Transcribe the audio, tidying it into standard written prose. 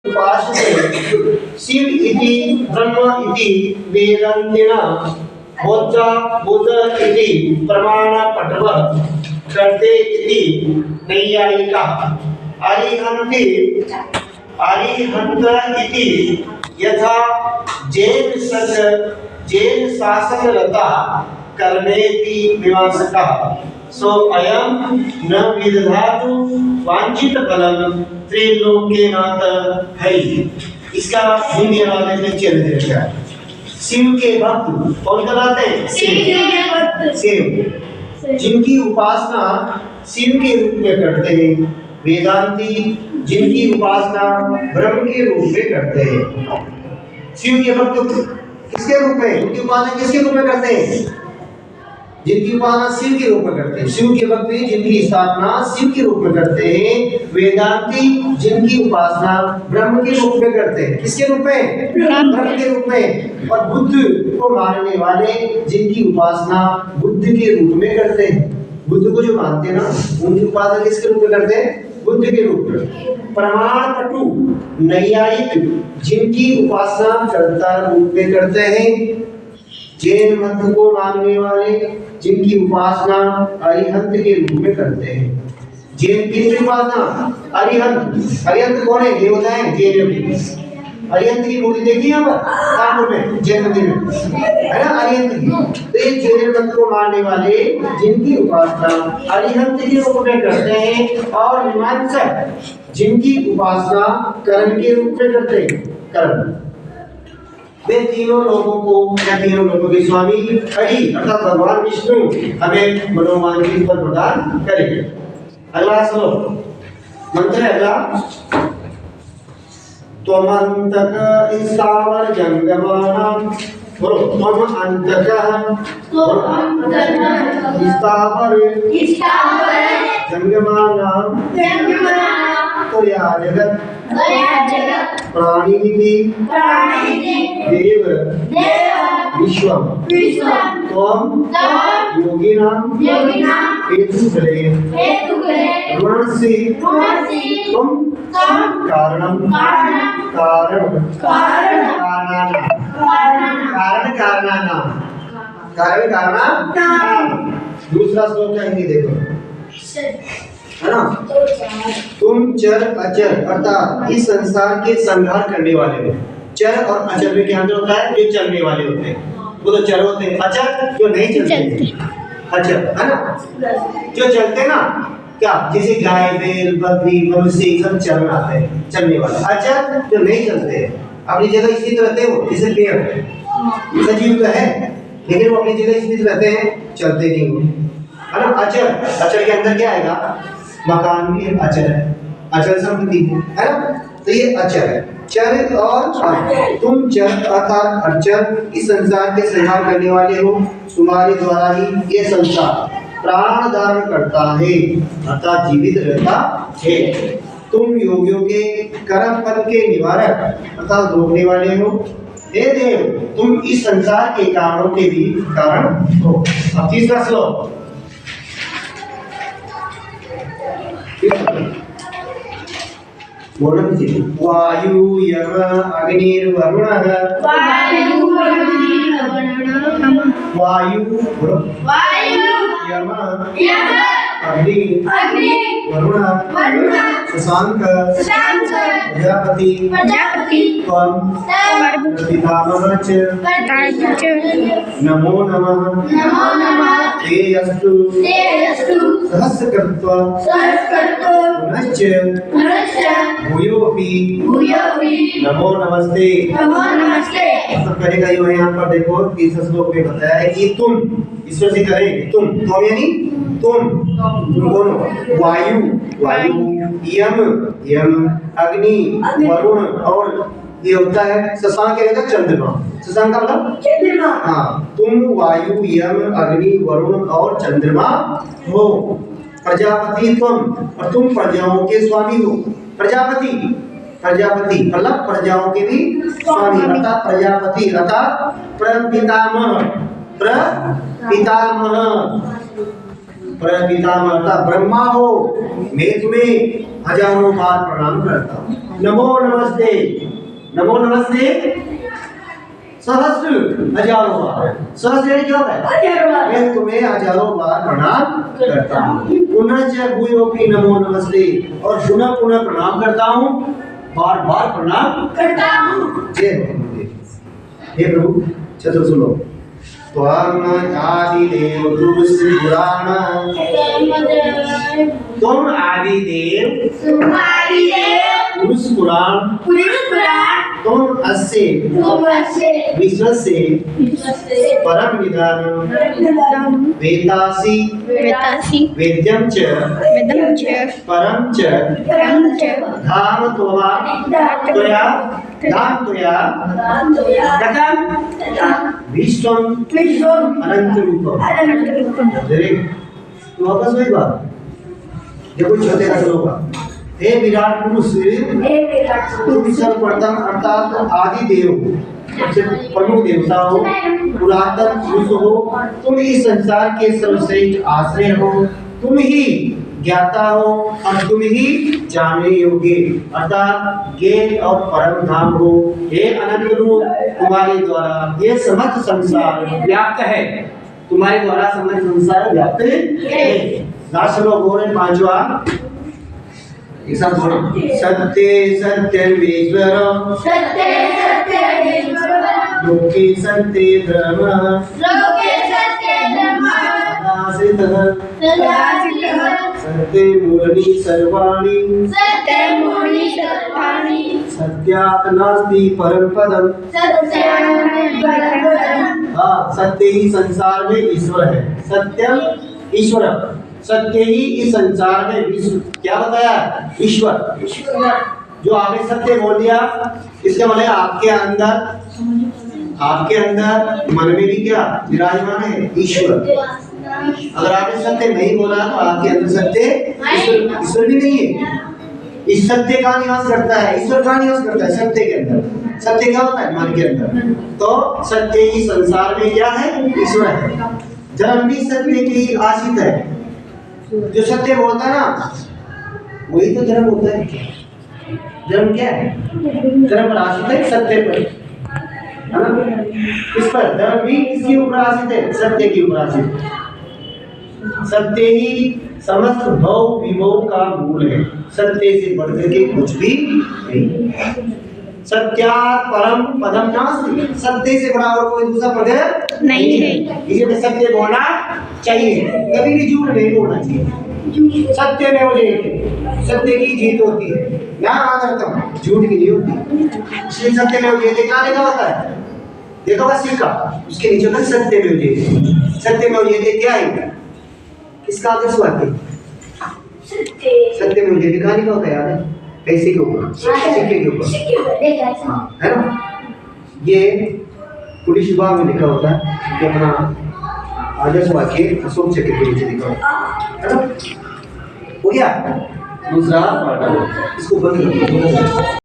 उपासते शिव इति ब्रह्म इति वेदान्तेन बुद्ध इति प्रमाण पटव करते इति नैयायिका अरिहंत इति यथा जैन शासनरता कर्मेति मीमांसका सो अयम न विदधातु वांछित फलम त्रिलोकेनाथ है। इसका हिंदी अनुवाद नीचे लिखा है। शिव के भक्त कौन कराते हैं? शिव जिनकी उपासना शिव के रूप में करते हैं, वेदांती जिनकी उपासना ब्रह्म के रूप में करते हैं। शिव के भक्त किसके रूप में, उनकी उपासना किसके रूप में करते हैं? जिनकी उपासना शिव के रूप में करते हैं। शिव के भक्त जिनकी स्थापना शिव के रूप में करते हैं, वेदांती जिनकी उपासना ब्रह्म के रूप में करते हैं। किसके रूप में? ब्रह्म के रूप में। और बुद्ध को मानने वाले जिनकी उपासना बुद्ध के रूप में करते हैं। बुद्ध को जो मानते हैं ना, उनकी उपासना किसके रूप में करते हैं? बुद्ध के रूप में। प्रमाण पटु नैयायिक जिनकी उपासना कर्ता रूप में करते हैं। जैन मत को मानने वाले जिनकी उपासना अरिहंत के रूप में करते हैं। जैन की उपासना अरिहंत कौन है? देवता है जैन में। अरिहंत की मूर्ति देखी है कानपुर में, जैन मंदिर में, है ना अरिहंत की। तो ये जैन मत को मानने वाले जिनकी उपासना अरिहंत के रूप में करते हैं, और मीमांसक जिनकी उपासना कर्म के रूप में करते हैं। कर्म वे तीनों लोगों के स्वामी हरि अर्थात भगवान विष्णु हमें मनोवांछित फल प्रदान करेंगे। अगला श्लोक मंत्र है अगला। त्वमन्तक स्थावर जंगमानां स्थावर जंगमानां त्वया जगत् प्राणिनिधि देव विश्वम त्वं योगिनां हेतुफले ऋणस्य त्वं कारणं कारणानां। दूसरा श्लोक का हिंदी देखो, है ना। तुम चर अचर अर्थात इस संसार के संहार करने वाले हो। चर और अचर में क्या अंतर होता है? जो चलने वाले होते हैं वो तो चर होते हैं, अचर जो नहीं चलते। अचर है ना, जो चलते ना, क्या जैसे गाय बैल बकरी मनुष्य सब चल आते हैं, चलने वाले। अचर जो नहीं चलते, अपनी जगह स्थित रहते हो, जैसे पेड़ सजीव तो है लेकिन वो अपनी जगह स्थित रहते हैं, चलते नहीं हो, है ना। अचर के अंदर क्या आएगा? मकान भी अचर है, अचल संपत्ति है ना। तो ये अचर है। चर और तुम चर अर्थात अचर इस संसार के संहार करने वाले हो। तुम्हारे द्वारा ही ये संसार प्राण धारण करता है अर्थात जीवित रहता है। तुम योगियों के कर्म फल के निवारक अर्थात रोकने वाले हो। हे देव तुम इस संसार के कारणों के भी कारण हो। अब तीसरा श्लोक वायु यम अग्निर्वरुणः वायु यम अग्नि वरुण शशांक प्रजापति त्वं पितामहः च नमो नमः तेऽस्तु सहस्रकृत्वा पुनश्च भूयोऽपि नमो नमस्ते। सब करेगा यो है। यहाँ पर देखो तीसरे श्लोक में बताया है कि तुम ईश्वर से करेंगे। तुम यानी तुम कौन हो? वायु यम अग्नि वरुण, और ये होता है शशांक के मतलब चंद्रमा। शशांक का मतलब चंद्रमा। हाँ, तुम वायु यम अग्नि वरुण और चंद्रमा हो। प्रजापति तुम, और तुम प्रजाओं के स्वामी हो। प्रजापति मतलब प्रजाओं के भी स्वामी अर्थात प्रजापति अर्थात प्रपितामह पितामह ब्रह्मा हो, मैं तुम्हें हजारों बार प्रणाम करता हूँ। नमो नमस्ते, नमो नमस्ते सहस्त्र, हजारों बार। सहस्त्र क्या होता है? मैं तुम्हें हजारों बार प्रणाम करता हूँ। पुनश्च भूयोपि नमो नमस्ते, और पुनः पुनः प्रणाम करता हूँ, बार बार प्रणाम करता हूँ। जय हे प्रभु। चलो सुनो। त्वम् आदिदेव पुरुषपुराण, तुम आदिदेव पुरुषपुराण, तुम अस्य विश्वस्य परम निधानम वेदासि वेद्यं च परम च धाम त्वया गतं विश्वम अनंत रूपम। तो वापस वही बात, देखो छोटे का होगा। हे विराट पुरुष, तुम सर्वप्रथम अर्थात आदि देव, सबसे प्रमुख देवता हो, पुरातन पुरुष हो, तुम इस संसार के सर्वश्रेष्ठ आश्रय हो, तुम ही ज्ञाता हो और तुम ही जानने योग्य अर्थात ज्ञेय और परम धाम हो। हे अनंत रूप, तुम्हारे द्वारा ये समस्त संसार व्याप्त है, तुम्हारे द्वारा समस्त संसार व्याप्त है। लास्ट लोग बोल रहे पांचवा, एक साथ बोलो। सत्य सत्यमेश्वर, लोके सत्य धर्म, सत्य मूलनि सर्वाणि, सत्यात् नास्ति परम पदम। हाँ, सत्य ही संसार में ईश्वर है। सत्यम ईश्वर, सत्य ही इस संसार में विश्व। क्या बताया? ईश्वर। जो आपने सत्य बोल दिया, इसका मतलब आपके अंदर मन में भी क्या विराजमान है? ईश्वर। अगर आपने सत्य नहीं बोला तो आपके अंदर सत्य ईश्वर भी नहीं है। इस सत्य का निवास करता है, ईश्वर का निवास करता है सत्य के अंदर। सत्य क्या होता है? मन के अंदर। तो सत्य ही संसार में क्या है? ईश्वर है। जन्म भी सत्य की आश्रित है। जो सत्य बोलता है ना, वही तो जन्म होता है। जन्म क्या है? जन्म पर आश्रित है, सत्य पर, है ना? इस पर जन्म भी किसके ऊपर आश्रित है? सत्य के ऊपर आश्रित है। सत्य ही समस्त भव विभव का मूल है। सत्य से बढ़कर के कुछ भी नहीं। सत्यात् परम पदम नास्ति, सत्य से बड़ा और कोई दूसरा पद नहीं है। इसलिए सत्य बोलना चाहिए, कभी भी झूठ नहीं बोलना चाहिए। सत्य में वो सत्य की जीत होती है, यहाँ आदर्शम झूठ की नहीं होती। इसलिए सत्य में वो क्या लिखा होता है? देखो बस सिक्का, उसके नीचे होता है सत्य में वो। सत्य में वो क्या है? किसका आदर्श वाक्य? सत्य में मुझे लिखा नहीं होता, याद है? पैसे के ऊपर, सिक्के के ऊपर, हाँ, है ना? ये पुलिस विभाग में लिखा होता है कि अपना आदर्श वाक्य अशोक चक्र के नीचे लिखा होता है ना? हो गया दूसरा पार्ट, इसको बंद कर दो।